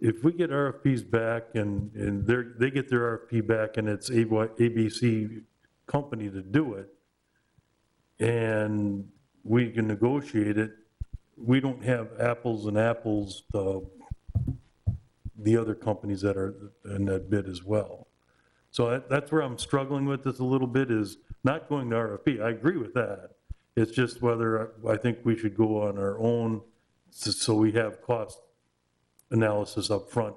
if we get RFPs back and they get their RFP back and it's ABC company to do it, and we can negotiate it, we don't have apples and apples to the other companies that are in that bid as well. So that's where I'm struggling with this a little bit, is not going to RFP. I agree with that. It's just whether I think we should go on our own so we have cost analysis up front,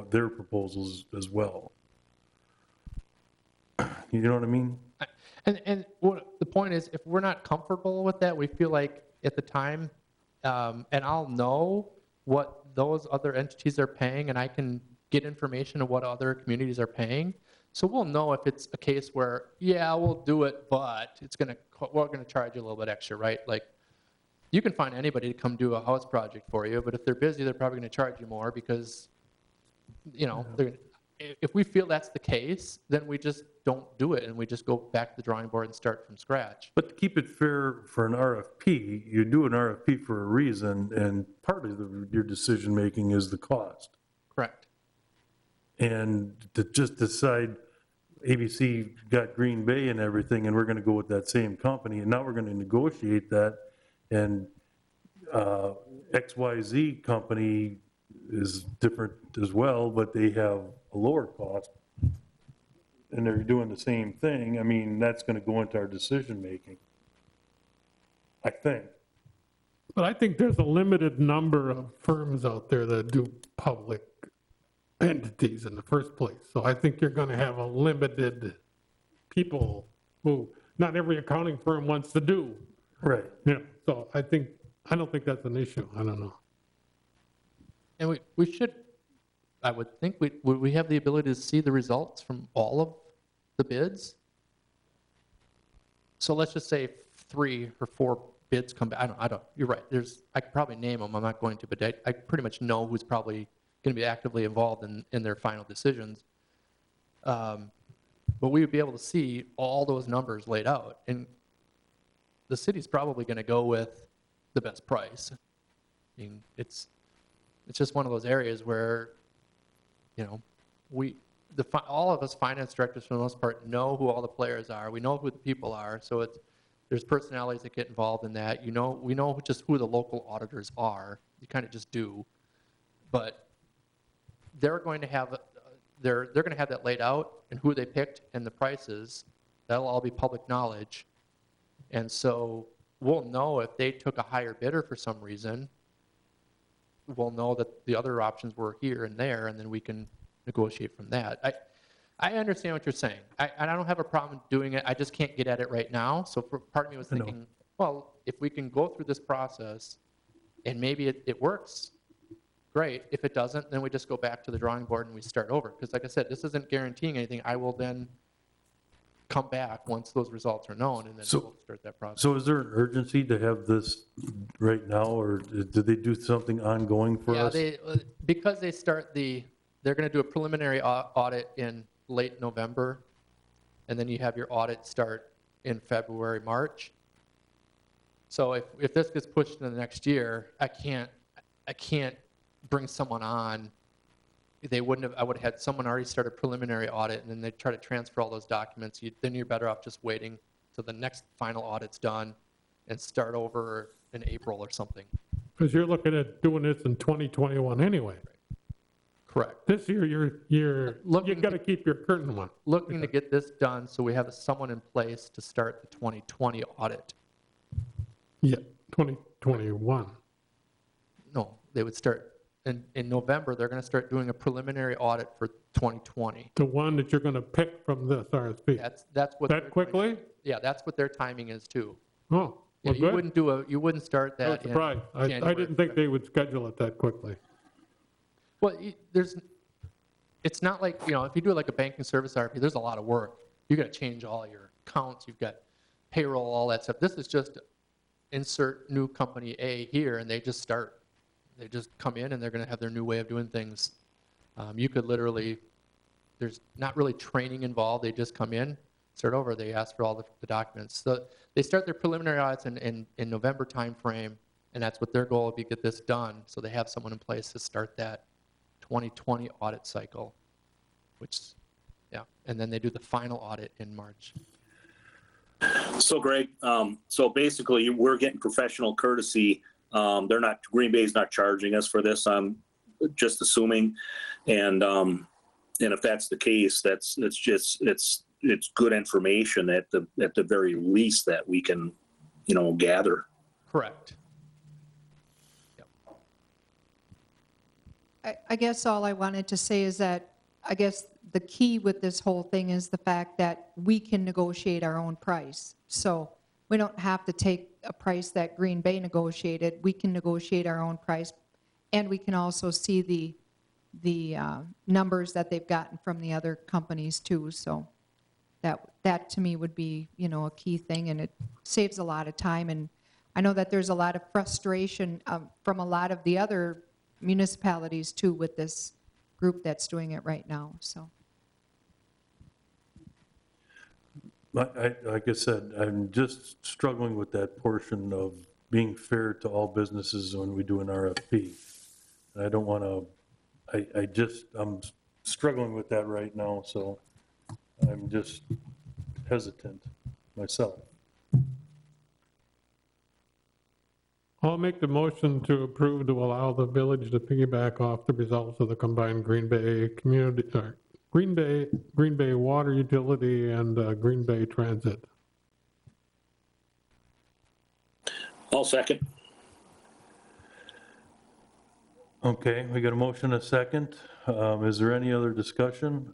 their proposals as well. You know what I mean? And what the point is, if we're not comfortable with that, we feel like at the time, and I'll know what those other entities are paying, and I can get information of what other communities are paying, So we'll know if it's a case where, yeah, we'll do it, but we're going to charge you a little bit extra, right? Like, you can find anybody to come do a house project for you, but if they're busy, they're probably going to charge you more because, if we feel that's the case, then we just don't do it and we just go back to the drawing board and start from scratch. But to keep it fair for an RFP, you do an RFP for a reason, and part of your decision-making is the cost. Correct. And to just decide ABC got Green Bay and everything, and we're going to go with that same company, and now we're going to negotiate that, and XYZ company is different as well, but they have a lower cost, and they're doing the same thing. I mean, that's going to go into our decision-making, I think. But I think there's a limited number of firms out there that do public entities in the first place. So I think you're going to have a limited people who not every accounting firm wants to do. Right. Yeah. So I don't think that's an issue. I don't know. And we should, I would think, would we have the ability to see the results from all of the bids? So let's just say 3 or 4 bids come back. I don't, you're right. I could probably name them. I'm not going to, but I pretty much know who's probably going to be actively involved in their final decisions. But we would be able to see all those numbers laid out. And the city's probably going to go with the best price. I mean, it's just one of those areas where, all of us finance directors for the most part know who all the players are. We know who the people are. So there's personalities that get involved in that. We know just who the local auditors are. You kind of just do. But they're going to have that laid out, and who they picked and the prices. That'll all be public knowledge. And so we'll know if they took a higher bidder for some reason. We'll know that the other options were here and there, and then we can negotiate from that. I understand what you're saying. I don't have a problem doing it. I just can't get at it right now. So part of me was thinking, well, if we can go through this process and maybe it works, great. If it doesn't, then we just go back to the drawing board and we start over. Because like I said, this isn't guaranteeing anything. I will then come back once those results are known, and then we'll start that process. So is there an urgency to have this right now, or did they do something ongoing for us? Yeah, because they're going to do a preliminary audit in late November, and then you have your audit start in February, March. So if this gets pushed into the next year, I can't bring someone on. I would have had someone already start a preliminary audit, and then they try to transfer all those documents. Then you're better off just waiting till the next final audit's done and start over in April or something. Because you're looking at doing this in 2021 anyway. Correct. This year, you've got to keep your curtain one. Looking to get this done so we have someone in place to start the 2020 audit. Yeah, 2021. No, they would start in November. They're going to start doing a preliminary audit for 2020. The one that you're going to pick from this RSP. That's what. That quickly? Yeah, that's what their timing is too. Oh, Yeah, well, good. you wouldn't start I was that in surprised. I January. didn't think they would schedule it that quickly. Well, it's not like, if you do like a banking service RFP, there's a lot of work. You got to change all your accounts. You've got payroll, all that stuff. This is just insert new company A here, and they just start. They just come in, and they're going to have their new way of doing things. You could literally, there's not really training involved. They just come in, start over. They ask for all the documents. So they start their preliminary audits in November timeframe, and that's what their goal would be, get this done. So they have someone in place to start that 2020 audit cycle, and then they do the final audit in March. So Greg, so basically we're getting professional courtesy. Green Bay's not charging us for this. I'm just assuming. And if that's the case, it's good information at the very least that we can, gather. Correct. I guess all I wanted to say is that I guess the key with this whole thing is the fact that we can negotiate our own price. So we don't have to take a price that Green Bay negotiated. We can negotiate our own price, and we can also see the the numbers that they've gotten from the other companies too. So that to me would be, a key thing, and it saves a lot of time. And I know that there's a lot of frustration from a lot of the other municipalities too with this group that's doing it right now, so. Like I said, I'm just struggling with that portion of being fair to all businesses when we do an RFP. And I don't want to, I'm struggling with that right now, so I'm just hesitant myself. I'll make the motion to approve to allow the village to piggyback off the results of the combined Green Bay community, Green Bay Water Utility and Green Bay Transit. I'll second. Okay, we got a motion, a second. Is there any other discussion?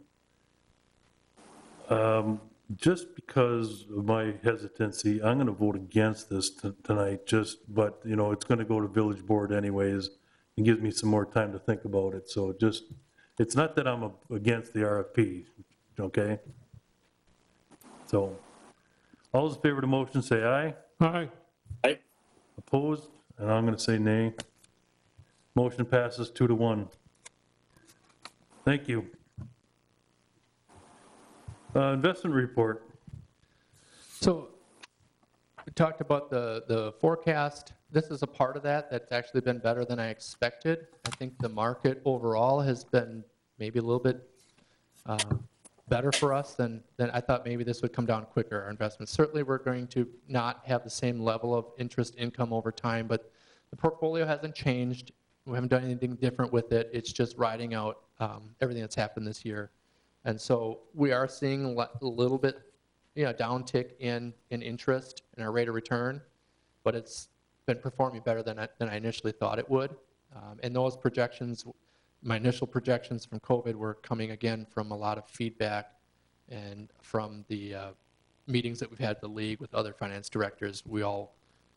Just because of my hesitancy, I'm going to vote against this tonight, but, it's going to go to village board anyways. It gives me some more time to think about it, so it's not that I'm against the RFP, okay? So, all those in favor of the motion say aye. Aye. Aye. Opposed? And I'm going to say nay. Motion passes 2-1. Thank you. Investment report. So we talked about the forecast. This is a part of that that's actually been better than I expected. I think the market overall has been maybe a little bit better for us than I thought. Maybe this would come down quicker, our investments. Certainly we're going to not have the same level of interest income over time, but the portfolio hasn't changed. We haven't done anything different with it. It's just riding out everything that's happened this year. And so we are seeing a little bit, downtick in interest in our rate of return, but it's been performing better than I initially thought it would. And those projections, my initial projections from COVID were coming again from a lot of feedback and from the meetings that we've had at the league with other finance directors. We all,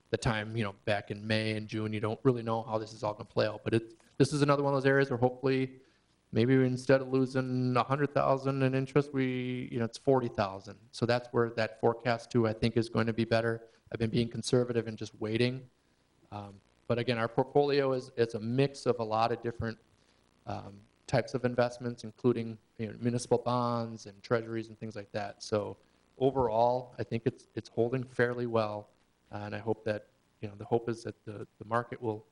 the time, back in May and June, you don't really know how this is all going to play out. But this is another one of those areas where hopefully maybe instead of losing 100,000 in interest, it's 40,000. So that's where that forecast too, I think, is going to be better. I've been being conservative and just waiting. But again, our portfolio is a mix of a lot of different types of investments, including municipal bonds and treasuries and things like that. So overall, I think it's holding fairly well. And I hope that, the hope is that the market will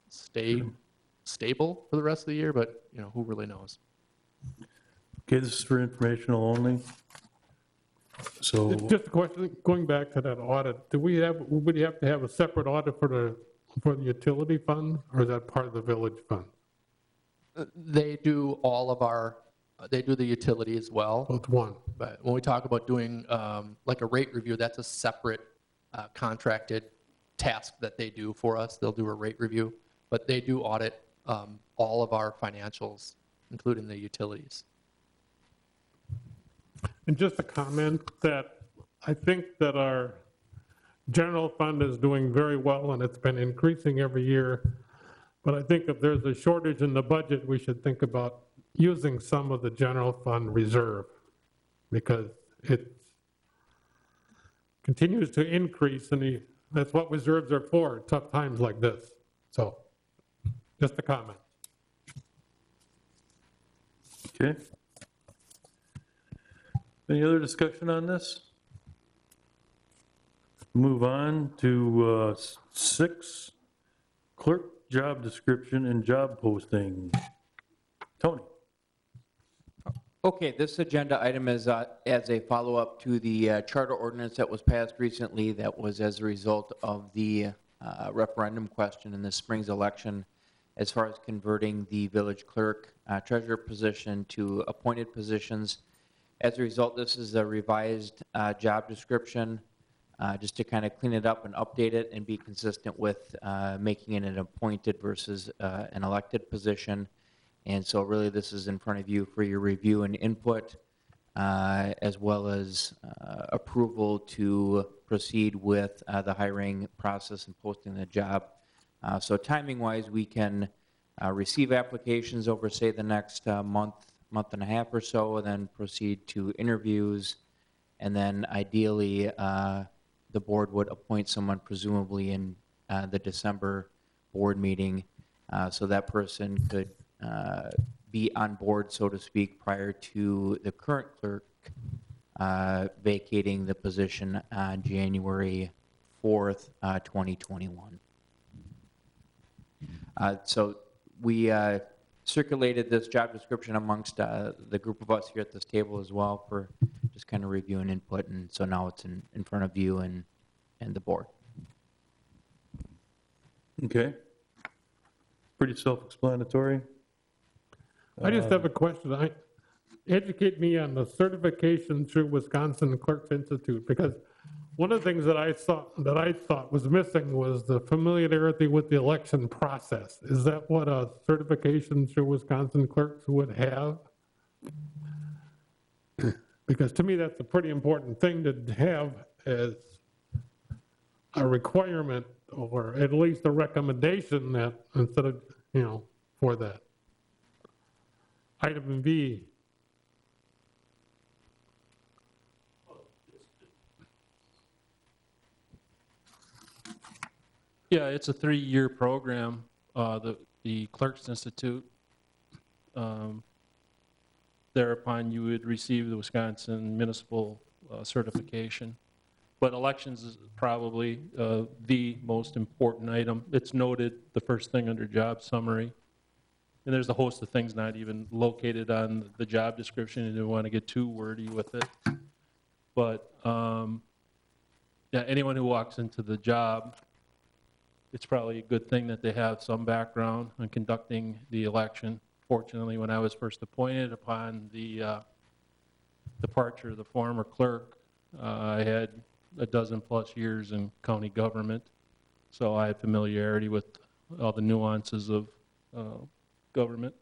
stay stable for the rest of the year, but who really knows? Okay, this is for informational only. So, Just a question, going back to that audit, would you have to have a separate audit for the utility fund, or is that part of the village fund? They do all of they do the utility as well. Well, it's one. But when we talk about doing like a rate review, that's a separate contracted task that they do for us. They'll do a rate review, but they do audit all of our financials, including the utilities. And just a comment that I think that our general fund is doing very well, and it's been increasing every year. But I think if there's a shortage in the budget, we should think about using some of the general fund reserve, because it continues to increase, and that's what reserves are for, tough times like this. So, just a comment. okay. Any other discussion on this? Move on to 6, clerk job description and job posting. Tony. Okay, this agenda item is as a follow-up to the charter ordinance that was passed recently, that was as a result of the referendum question in this spring's election, as far as converting the village clerk treasurer position to appointed positions. As a result, this is a revised job description, just to kind of clean it up and update it and be consistent with making it an appointed versus an elected position. And so really this is in front of you for your review and input, as well as approval to proceed with the hiring process and posting the job. So timing-wise, we can receive applications over, say, the next month and a half or so, and then proceed to interviews. And then ideally, the board would appoint someone presumably in the December board meeting, so that person could be on board, so to speak, prior to the current clerk vacating the position on January 4th, 2021. So we circulated this job description amongst the group of us here at this table as well for just kind of review and input, and so now it's in front of you and the board. Okay. Pretty self-explanatory. I just have a question. Educate me on the certification through Wisconsin Clerks Institute, because one of the things that I thought was missing was the familiarity with the election process. Is that what a certification through Wisconsin clerks would have? Because to me, that's a pretty important thing to have as a requirement, or at least a recommendation, that instead of, for that. Item B. Yeah, it's a 3-year program, the Clerks Institute. Thereupon, you would receive the Wisconsin municipal certification. But elections is probably the most important item. It's noted the first thing under job summary. And there's a host of things not even located on the job description, and you don't want to get too wordy with it. But yeah, anyone who walks into the job, it's probably a good thing that they have some background in conducting the election. Fortunately, when I was first appointed upon the departure of the former clerk, I had a dozen plus years in county government, so I had familiarity with all the nuances of government.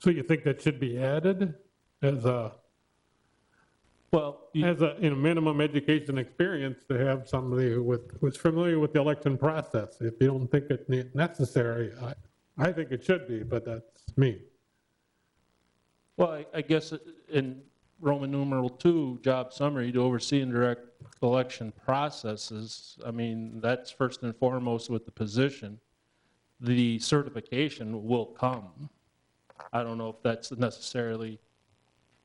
So you think that should be added as a, Well, minimum education experience, to have somebody who's familiar with the election process? If you don't think it's necessary, I think it should be, but that's me. well, I guess in Roman numeral 2, job summary, to oversee and direct election processes, I mean, that's first and foremost with the position. The certification will come. I don't know if that's necessarily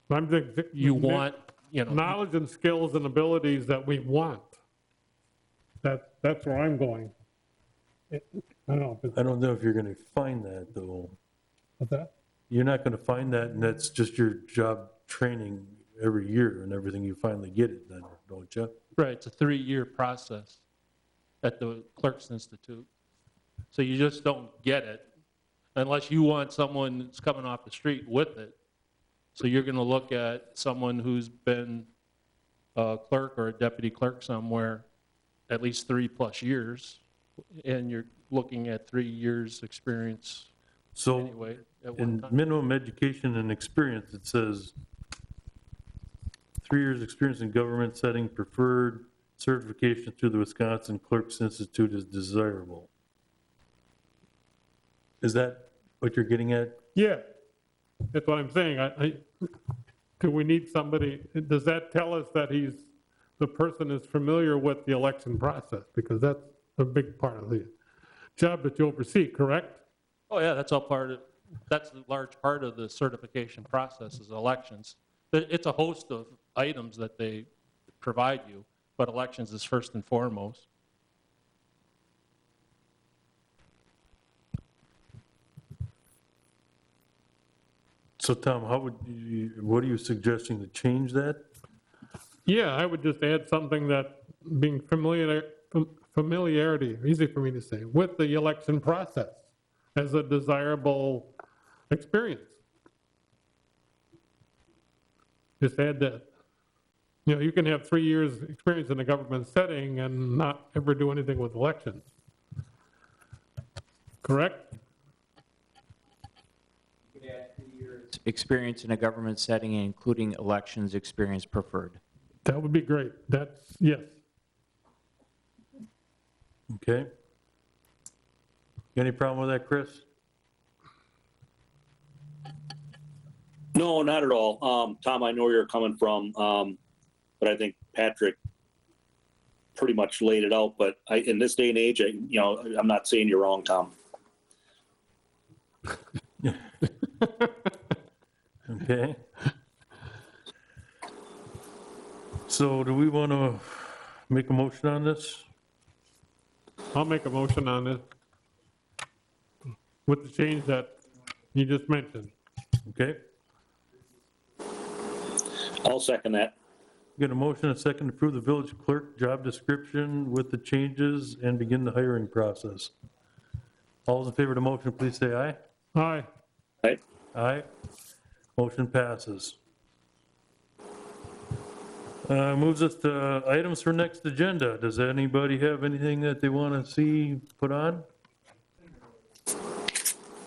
I'm thinking you want, knowledge and skills and abilities that we want. That's where I'm going. I don't know. I don't know if you're going to find that, though. What's that? You're not going to find that, and that's just your job training every year and everything. You finally get it then, don't you? Right, it's a 3-year process at the Clerks Institute. So you just don't get it unless you want someone that's coming off the street with it. So you're going to look at someone who's been a clerk or a deputy clerk somewhere at least 3+ years, and you're looking at 3 years experience So anyway at one in time. minimum education and experience, it says 3 years experience in government setting, preferred certification through the Wisconsin Clerks Institute is desirable. Is that what you're getting at? Yeah, that's what I'm saying. Do we need somebody, does that tell us that the person is familiar with the election process? Because that's a big part of the job that you oversee, correct? Oh yeah, that's a large part of the certification process is elections. It's a host of items that they provide you, but elections is first and foremost. So Tom, what are you suggesting to change that? Yeah, I would just add something that being familiarity, easy for me to say, with the election process as a desirable experience. Just add that. You can have 3 years experience in a government setting and not ever do anything with elections. Correct? Experience in a government setting, including elections experience preferred. That would be great. Yes. Okay. Any problem with that, Chris? No, not at all. Tom, I know where you're coming from, but I think Patrick pretty much laid it out. But in this day and age, I'm not saying you're wrong, Tom. Okay. So do we want to make a motion on this? I'll make a motion on this with the change that you just mentioned. Okay. I'll second that. Get a motion, a second, to approve the village clerk job description with the changes and begin the hiring process. All those in favor of the motion, please say aye. Aye. Right? Aye. Motion passes. Moves us to items for next agenda. Does anybody have anything that they want to see put on?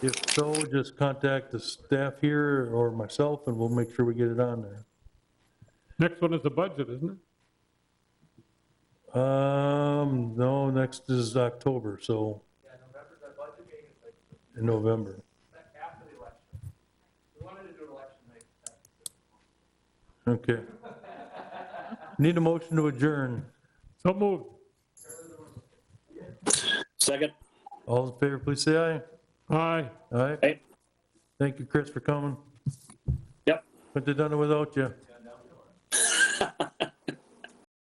If so, just contact the staff here or myself and we'll make sure we get it on there. Next one is the budget, isn't it? No, next is October, so. Yeah, November, the budget meeting is like In November. after the election. We wanted to do election night. Okay. Need a motion to adjourn. So moved. Second? All in favor, please say aye. Aye. All right. Aye. Thank you, Chris, for coming. Yep. Couldn't have done it without you.